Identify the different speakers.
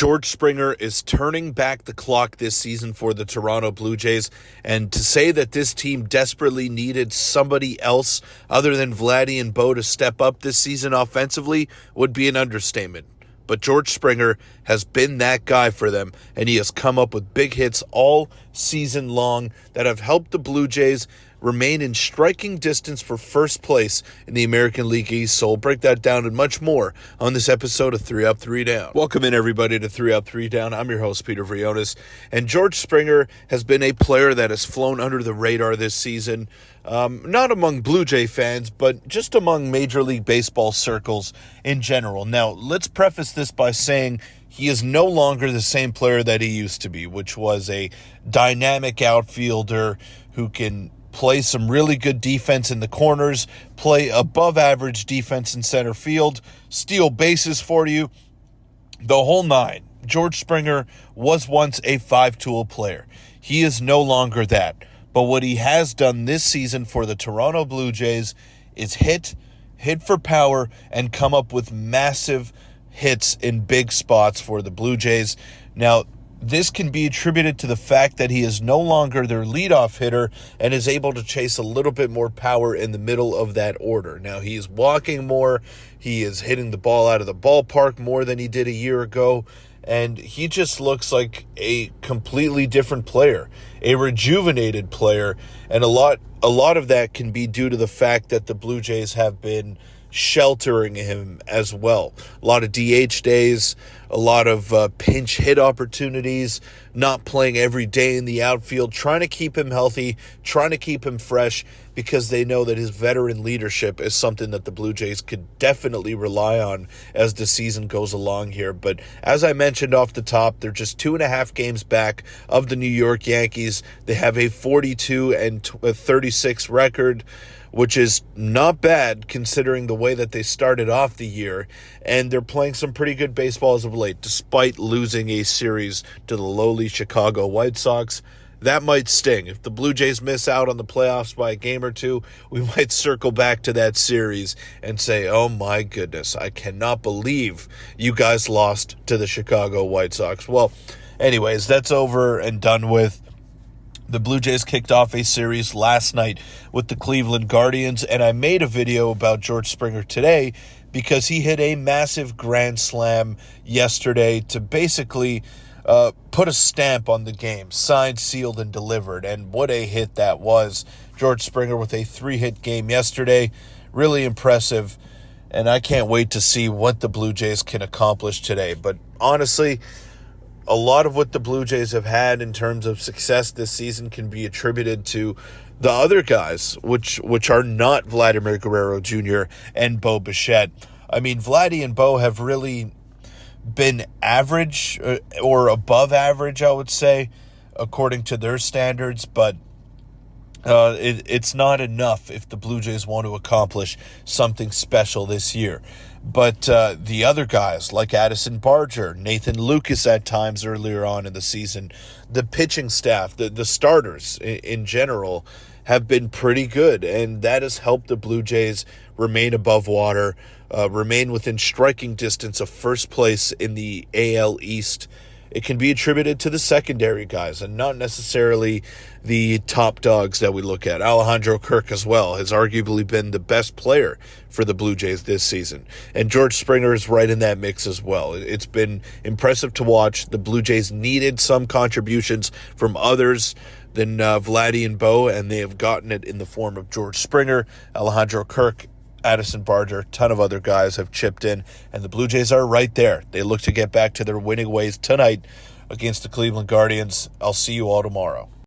Speaker 1: George Springer is turning back the clock this season for the Toronto Blue Jays, and to say that this team desperately needed somebody else other than Vladdy and Bo to step up this season offensively would be an understatement. But George Springer has been that guy for them, and he has come up with big hits all season long that have helped the Blue Jays remain in striking distance for first place in the American League East. So we'll break that down and much more on this episode of 3 Up, 3 Down. Welcome in, everybody, to 3 Up, 3 Down. I'm your host, Peter Vryonis, and George Springer has been a player that has flown under the radar this season, not among Blue Jay fans, but just among Major League Baseball circles in general. Now, let's preface this by saying he is no longer the same player that he used to be, which was a dynamic outfielder who can play some really good defense in the corners, play above average defense in center field, steal bases for you, the whole nine. George Springer was once a five-tool player. He is no longer that. But what he has done this season for the Toronto Blue Jays is hit for power, and come up with massive hits in big spots for the Blue Jays. Now, this can be attributed to the fact that he is no longer their leadoff hitter and is able to chase a little bit more power in the middle of that order. Now, he is walking more. He is hitting the ball out of the ballpark more than he did a year ago. And he just looks like a completely different player, a rejuvenated player. And a lot of that can be due to the fact that the Blue Jays have been sheltering him as well. A lot of DH days, a lot of pinch hit opportunities, not playing every day in the outfield, trying to keep him healthy, trying to keep him fresh, because they know that his veteran leadership is something that the Blue Jays could definitely rely on as the season goes along here. But as I mentioned off the top, they're just 2.5 games back of the New York Yankees. They have a 42-36 record, which is not bad considering the way that they started off the year. And they're playing some pretty good baseball as of late, despite losing a series to the lowly Chicago White Sox. That might sting. If the Blue Jays miss out on the playoffs by a game or two, we might circle back to that series and say, oh my goodness, I cannot believe you guys lost to the Chicago White Sox. Well, anyways, that's over and done with. The Blue Jays kicked off a series last night with the Cleveland Guardians, and I made a video about George Springer today because he hit a massive grand slam yesterday to basically put a stamp on the game, signed, sealed, and delivered. And what a hit that was. George Springer with a 3-hit game yesterday. Really impressive, and I can't wait to see what the Blue Jays can accomplish today. But honestly, a lot of what the Blue Jays have had in terms of success this season can be attributed to the other guys, which are not Vladimir Guerrero Jr. and Bo Bichette. I mean, Vladdy and Bo have really been average or above average, I would say, according to their standards, but it's not enough if the Blue Jays want to accomplish something special this year. But the other guys, like Addison Barger, Nathan Lucas at times earlier on in the season, the pitching staff, the starters in general, have been pretty good. And that has helped the Blue Jays remain above water, remain within striking distance of first place in the AL East. It can be attributed to the secondary guys and not necessarily the top dogs that we look at. Alejandro Kirk as well has arguably been the best player for the Blue Jays this season. And George Springer is right in that mix as well. It's been impressive to watch. The Blue Jays needed some contributions from others than Vladdy and Bo, and they have gotten it in the form of George Springer, Alejandro Kirk, Addison Barger, a ton of other guys have chipped in, and the Blue Jays are right there. They look to get back to their winning ways tonight against the Cleveland Guardians. I'll see you all tomorrow.